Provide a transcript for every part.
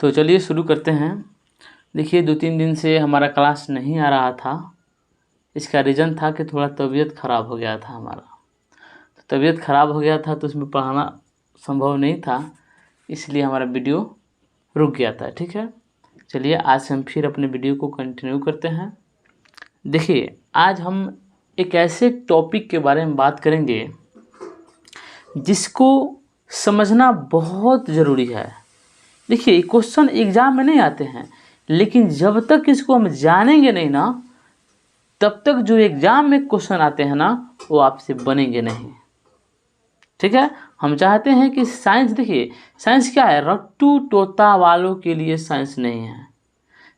तो चलिए शुरू करते हैं। देखिए 2-3 दिन से हमारा क्लास नहीं आ रहा था। इसका रीज़न था कि थोड़ा तबीयत ख़राब हो गया था हमारा। तो तबीयत ख़राब हो गया था तो उसमें पढ़ाना संभव नहीं था, इसलिए हमारा वीडियो रुक गया था। ठीक है, चलिए आज हम फिर अपने वीडियो को कंटिन्यू करते हैं। देखिए आज हम एक ऐसे टॉपिक के बारे में बात करेंगे जिसको समझना बहुत ज़रूरी है। देखिए क्वेश्चन एग्ज़ाम में नहीं आते हैं, लेकिन जब तक इसको हम जानेंगे नहीं ना, तब तक जो एग्ज़ाम में क्वेश्चन आते हैं ना वो आपसे बनेंगे नहीं। ठीक है, हम चाहते हैं कि साइंस, देखिए साइंस क्या है, रट्टू तोता वालों के लिए साइंस नहीं है।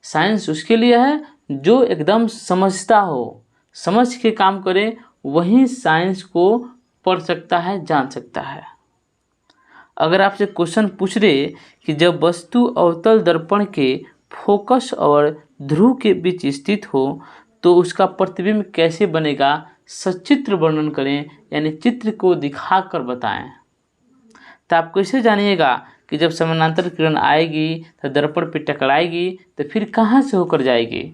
साइंस उसके लिए है जो एकदम समझता हो, समझ के काम करे, वही साइंस को पढ़ सकता है, जान सकता है। अगर आपसे क्वेश्चन पूछ रहे कि जब वस्तु अवतल दर्पण के फोकस और ध्रुव के बीच स्थित हो तो उसका प्रतिबिंब कैसे बनेगा, सचित्र वर्णन करें, यानी चित्र को दिखाकर बताएं। तो आप कैसे जानिएगा कि जब समानांतर किरण आएगी तो दर्पण पे टकराएगी तो फिर कहाँ से होकर जाएगी,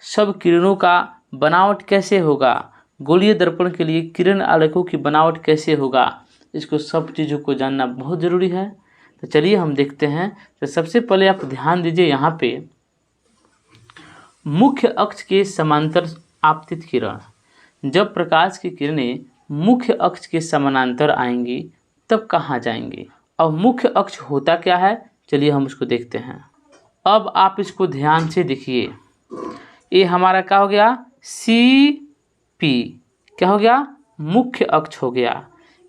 सब किरणों का बनावट कैसे होगा, गोलीय दर्पण के लिए किरण आलेखों की बनावट कैसे होगा, इसको सब चीज़ों को जानना बहुत ज़रूरी है। तो चलिए हम देखते हैं। तो सबसे पहले आप ध्यान दीजिए, यहाँ पे मुख्य अक्ष के समांतर आपतित किरण, जब प्रकाश की किरणें मुख्य अक्ष के समानांतर आएंगी तब कहाँ जाएंगी। अब मुख्य अक्ष होता क्या है, चलिए हम उसको देखते हैं। अब आप इसको ध्यान से देखिए, ये हमारा क्या हो गया, CP क्या हो गया, मुख्य अक्ष हो गया।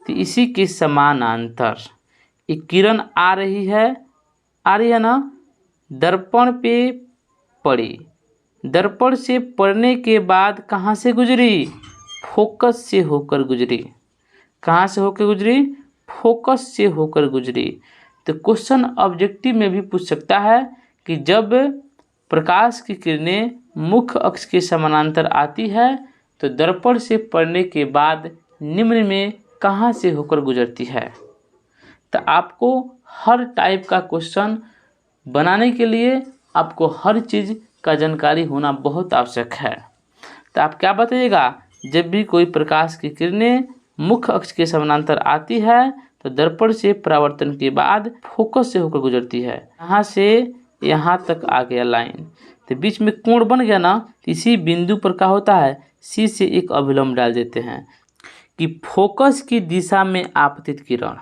तो इसी के समानांतर एक किरण आ रही है ना, दर्पण पे पड़ी, दर्पण से पड़ने के बाद कहाँ से गुजरी, फोकस से होकर गुजरी। कहाँ से होकर गुजरी, फोकस से होकर गुजरी। तो क्वेश्चन ऑब्जेक्टिव में भी पूछ सकता है कि जब प्रकाश की किरणें मुख्य अक्ष के समानांतर आती है तो दर्पण से पड़ने के बाद निम्न में कहाँ से होकर गुजरती है। तो आपको हर टाइप का क्वेश्चन बनाने के लिए आपको हर चीज़ का जानकारी होना बहुत आवश्यक है। तो आप क्या बताइएगा, जब भी कोई प्रकाश की किरणें मुख्य अक्ष के समानांतर आती है तो दर्पण से परावर्तन के बाद फोकस से होकर गुजरती है। यहाँ से यहाँ तक आ गया लाइन, तो बीच में कोण बन गया ना, इसी बिंदु पर क्या होता है, C से एक अभिलंब डाल देते हैं कि फोकस की दिशा में आपतित किरण।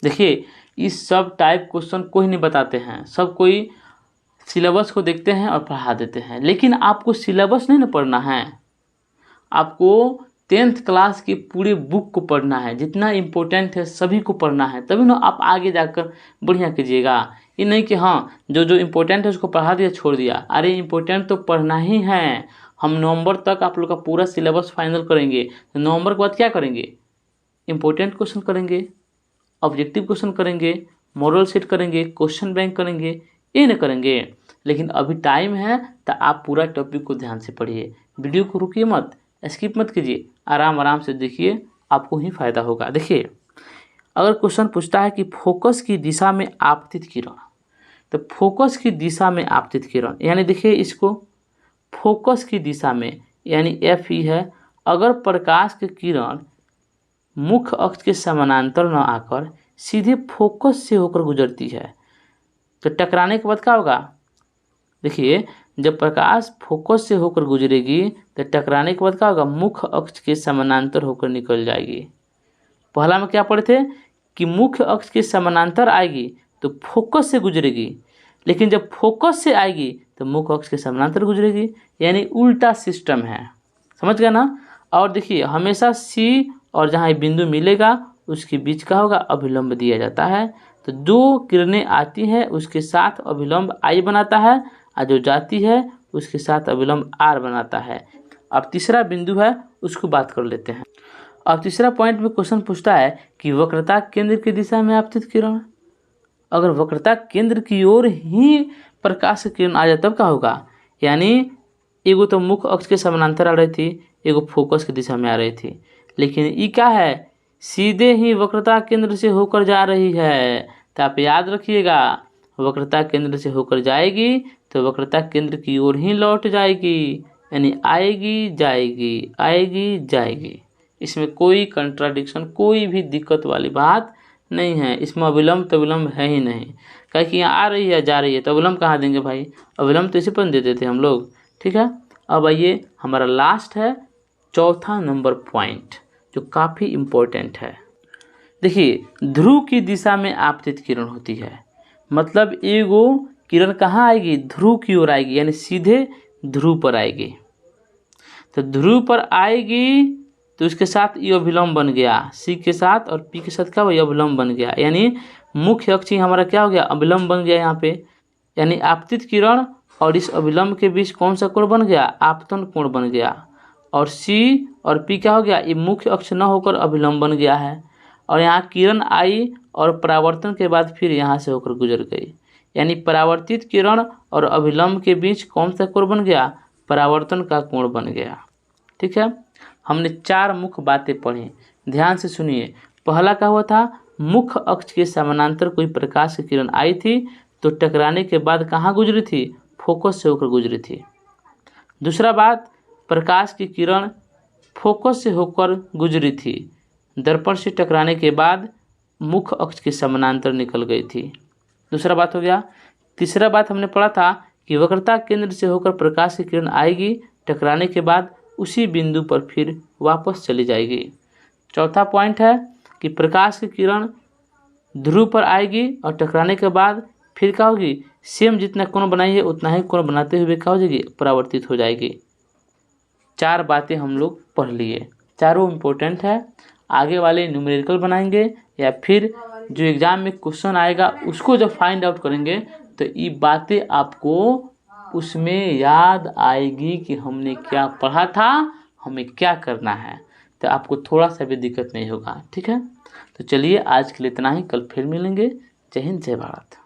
देखिए इस सब टाइप क्वेश्चन कोई नहीं बताते हैं, सब कोई सिलेबस को देखते हैं और पढ़ा देते हैं, लेकिन आपको सिलेबस नहीं ना पढ़ना है, आपको 10th क्लास की पूरे बुक को पढ़ना है, जितना इम्पोर्टेंट है सभी को पढ़ना है, तभी ना आप आगे जाकर बढ़िया कीजिएगा। ये नहीं कि हाँ जो इम्पोर्टेंट है उसको पढ़ा दिया छोड़ दिया। अरे इम्पोर्टेंट तो पढ़ना ही है। हम नवंबर तक आप लोग का पूरा सिलेबस फाइनल करेंगे, तो नवंबर के बाद क्या करेंगे, इम्पोर्टेंट क्वेश्चन करेंगे, ऑब्जेक्टिव क्वेश्चन करेंगे, मॉडल सेट करेंगे, क्वेश्चन बैंक करेंगे, ये न करेंगे। लेकिन अभी टाइम है तो आप पूरा टॉपिक को ध्यान से पढ़िए, वीडियो को रुकिए मत, स्किप मत कीजिए, आराम से देखिए, आपको ही फायदा होगा। देखिए अगर क्वेश्चन पूछता है कि फोकस की दिशा में आपतित किरण, तो फोकस की दिशा में आपतित किरण यानी देखिए इसको फोकस की दिशा में यानी FE है। अगर प्रकाश की किरण मुख्य अक्ष के समानांतर न आकर सीधे फोकस से होकर गुजरती है तो टकराने के बाद क्या होगा, देखिए जब प्रकाश फोकस से होकर गुजरेगी तो टकराने के बाद क्या होगा, मुख्य अक्ष के समानांतर होकर निकल जाएगी। पहला में क्या पढ़े थे कि मुख्य अक्ष के समानांतर आएगी तो फोकस से गुजरेगी, लेकिन जब फोकस से आएगी तो मुख्य अक्ष के समानांतर गुजरेगी, यानी उल्टा सिस्टम है, समझ गया ना। और देखिए हमेशा C और जहाँ बिंदु मिलेगा उसके बीच का होगा अभिलंब दिया जाता है। तो जो किरणें आती है उसके साथ अभिलंब I बनाता है और जो जाती है उसके साथ अभिलंब R बनाता है। अब तीसरा बिंदु है उसको बात कर लेते हैं। अब तीसरा पॉइंट में क्वेश्चन पूछता है कि वक्रता केंद्र की दिशा में आपतित किरण, अगर वक्रता केंद्र की ओर ही प्रकाश की किरण आ जाए तब क्या होगा, यानी एगो तो मुख्य अक्ष के समानांतर आ रही थी, एगो फोकस की दिशा में आ रही थी, लेकिन ये क्या है, सीधे ही वक्रता केंद्र से होकर जा रही है, तो आप याद रखिएगा, वक्रता केंद्र से होकर जाएगी तो वक्रता केंद्र की ओर ही लौट जाएगी, यानी आएगी जाएगी आएगी जाएगी। इसमें कोई कंट्राडिक्शन, कोई भी दिक्कत वाली बात नहीं है। इसमें अविलंब तो विलंब है ही नहीं, कहे कि यहाँ आ रही है जा रही है तो अविलंब कहाँ देंगे भाई, अविलंब तो इसी पर देते थे हम लोग। ठीक है, अब आइए हमारा लास्ट है चौथा नंबर पॉइंट जो काफ़ी इम्पोर्टेंट है। देखिए, ध्रुव की दिशा में आपतित किरण होती है, मतलब एगो किरण कहाँ आएगी, ध्रुव की ओर आएगी, यानी सीधे ध्रुव पर आएगी। तो ध्रुव पर आएगी तो उसके साथ ये अभिलंब बन गया, सी के साथ और पी के साथ क्या हुआ, ये अभिलंब बन गया, यानी मुख्य अक्ष ही हमारा क्या हो गया, अभिलंब बन गया यहाँ पे। यानी आपतित किरण और इस अभिलंब के बीच कौन सा कोण बन गया, आपतन कोण बन गया। और सी और पी क्या हो गया, ये मुख्य अक्ष न होकर अभिलंब बन गया है। और यहाँ किरण आई और परावर्तन के बाद फिर यहाँ से होकर गुजर गई, यानी परावर्तित किरण और अभिलंब के बीच कौन सा कोण बन गया, परावर्तन का कोण बन गया। ठीक है, हमने 4 मुख्य बातें पढ़ी, ध्यान से सुनिए। पहला क्या हुआ था, मुख्य अक्ष के समानांतर कोई प्रकाश की किरण आई थी तो टकराने के बाद कहाँ गुजरी थी, फोकस से होकर गुजरी थी। दूसरा बात, प्रकाश की किरण फोकस से होकर गुजरी थी, दर्पण से टकराने के बाद मुख्य अक्ष के समानांतर निकल गई थी। दूसरा बात हो गया। तीसरा बात हमने पढ़ा था कि वक्रता केंद्र से होकर प्रकाश की किरण आएगी, टकराने के बाद उसी बिंदु पर फिर वापस चली जाएगी। चौथा पॉइंट है कि प्रकाश की किरण ध्रुव पर आएगी और टकराने के बाद फिर क्या होगी, सेम जितना कोण बनाई है उतना ही कोण बनाते हुए क्या हो जाएगी, परावर्तित हो जाएगी। 4 बातें हम लोग पढ़ लिए, चारों इम्पोर्टेंट है। आगे वाले न्यूमेरिकल बनाएंगे या फिर जो एग्जाम में क्वेश्चन आएगा उसको जब फाइंड आउट करेंगे तो ये बातें आपको उसमें याद आएगी कि हमने क्या पढ़ा था, हमें क्या करना है, तो आपको थोड़ा सा भी दिक्कत नहीं होगा। ठीक है, तो चलिए आज के लिए इतना ही, कल फिर मिलेंगे। जय हिंद, जय भारत।